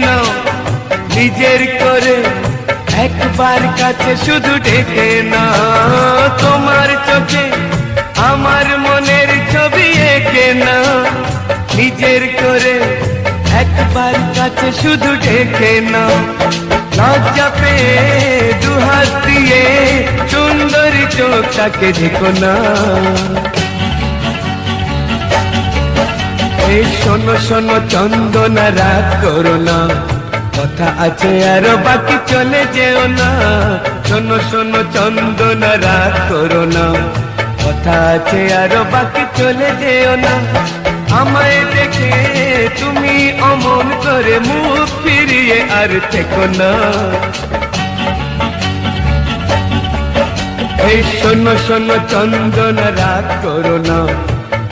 নাও নিজের করে, একবার কাছে শুধু ডেকে নাও। তোমার চোখে আমার মনের ছবি এঁকে নাও নিজের করে, একবার কাছে শুধু ডেকে নাও। লজ্জা পেয়ে দুহাত দিয়ে সুন্দরী চোখটাকে দেখো না। এই শোনো শোনো চন্দনা, রাগ করো না, কথা আছে আরো বাকি, চলে যেও না। শোনো শোনো চন্দনা, রাগ করো না, কথা আছে আরো বাকি, চলে যেও না। আমায় দেখে তুমি অমন করে মুখ ফিরিয়ে আর থেকো না। এই শোনো শোনো চন্দনা, রাগ করো না,